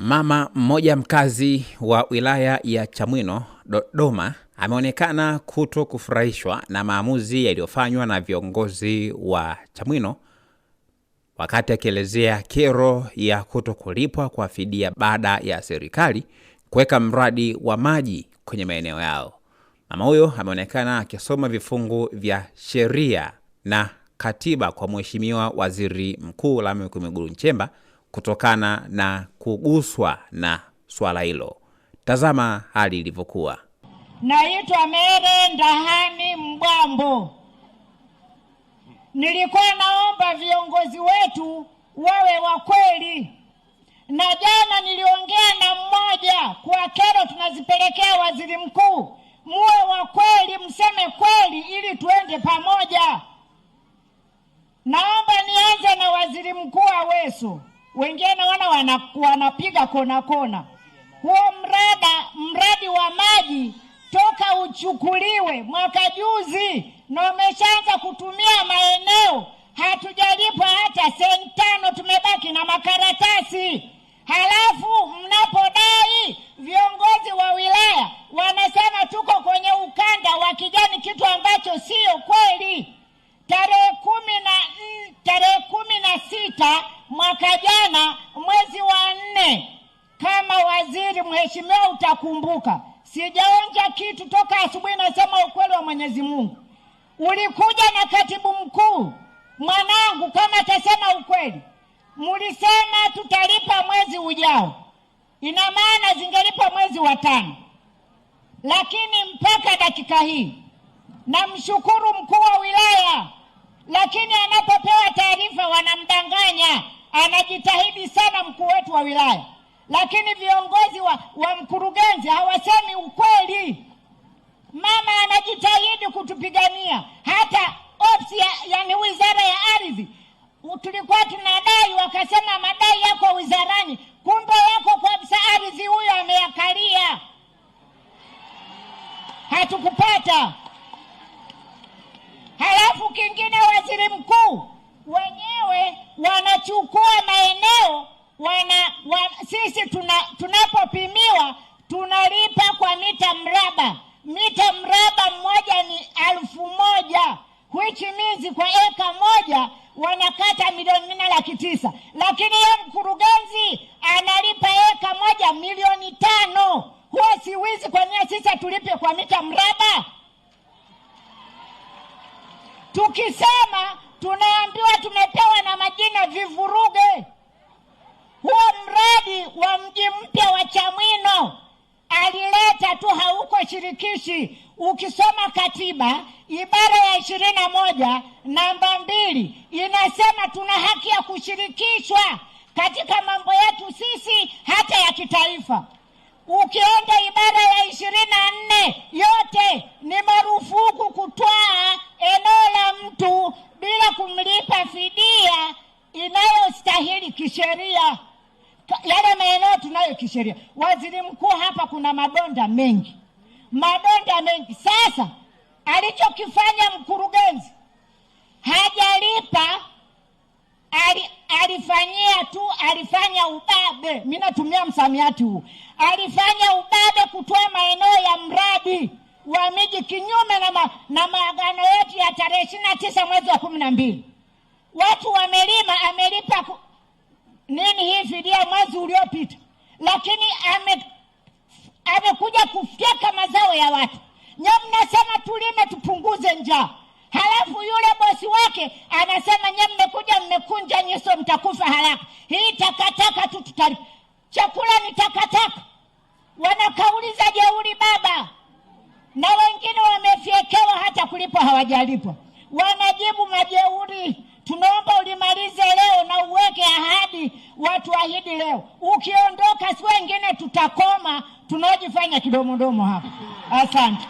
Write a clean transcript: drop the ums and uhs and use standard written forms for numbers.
Mama mmoja mkazi wa wilaya ya Chamwino, Dodoma, ameonekana kuto kufurahishwa na maamuzi yaliyofanywa na viongozi wa Chamwino wakati akielezea kero ya kuto kulipwa kwa fidia baada ya serikali kuweka mradi wa maji kwenye maeneo yao. Mama huyo ameonekana akisoma vifungu vya sheria na katiba kwa Mheshimiwa Waziri Mkuu Lameck Nchemba kutokana na kuguswa na swala hilo. Tazama hali ilivyokuwa. Naitwa Mere Ndahani Mbwambo. Nilikuwa naomba viongozi wetu wawe wa kweli. Na jana niliongea na mmoja kwa kero tunazipelekea Waziri Mkuu. Muwe wa kweli, mseme kweli ili tuende pamoja. Naomba nianze na Waziri Mkuu Aweso. Wengine wanapiga kona. Huo mradi wa maji toka uchukuliwe mwaka juzi na umeshaanza kutumia maeneo, hatujalipa hata senti 5, tumebaki na makaratasi. Halafu mnapodai viongozi wa wilaya wanasema tuko kwenye ukanda wa kijani, kitu ambacho sio kweli. Tarehe 16 mwaka jana mwezi wa 4, kama waziri mheshimiwa utakumbuka, sijaonja kitu toka asubuhi, nasema ukweli wa Mwenyezi Mungu. Ulikuja na katibu mkuu mwanangu, kama atasema ukweli, mlisema tutalipa mwezi ujao, ina maana zingelipa mwezi wa 5. Lakini mpaka dakika hii namshukuru mkuu wa wilaya, lakini anapopewa taarifa wanamdanganya. Anajitahidi sana mkuu wetu wa wilaya, lakini viongozi wa mkurugenzi hawasemi ukweli. Mama anajitahidi kutupigania. Hata ofisi yani wizara ya ardhi tulikuwa tunadai, wakasema madai yako wizarani, kumbe yako kwa ofisi ardhi, huyo ameyakalia. Hatukupata. Halafu kingine, Waziri Mkuu wenyewe wanachukua maeneo, sisi tunapopimiwa tunalipa kwa mita mraba. Mita mraba mmoja ni 1,000, which means kwa eka moja wanakata 4,900,000. Lakini yeye mkurugenzi analipa eka moja 5,000,000. Huo si wizi? Kwa nini sisi tulipe kwa mita mraba? Tukisema tunaambiwa tumepewa na majina vivuruge. Huo mradi wa mji mpya wa Chamwino alileta tu, hauko shirikishi. Ukisoma katiba ibara ya 21 namba 2 inasema tuna haki ya kushirikishwa katika mambo yetu sisi hata ya kitaifa. Ukienda ibara ya 24 yote ni marufuku kutwaa eneo la mtu bila kumlipa fidia inayostahili kisheria. Yale maeneo tunayo kisheria. Waziri Mkuu, hapa kuna madonda mengi. Sasa alichokifanya mkurugenzi, hajalipa, alifanya ubabe. Mimi natumia msamiati huu. Alifanya ubabe kutoa maeneo ya mradi wa miji kinyume na maagano yetu ya tarehe 29 mwezi wa 12. Watu wamelima, amelipa hii fidia mwezi uliopita, lakini amekuja kufyeka mazao ya watu. Nyinyi mnasema tulime tupunguze njaa, halafu yule bosi wake anasema nyinyi mmekunja nyuso, mtakufa haraka. Hii takataka tu tutalipa. Chakula ni takataka. Wanakauliza jeuri baba, na wengine wamefyekewa hata kulipa hawajalipwa. Wanajibu majeuri. Tunaomba ulimalize leo na uweke ahadi, watu ahidi leo. Ukiondoka si wengine tutakoma, tunaojifanya kidomodomo hapa. Asante.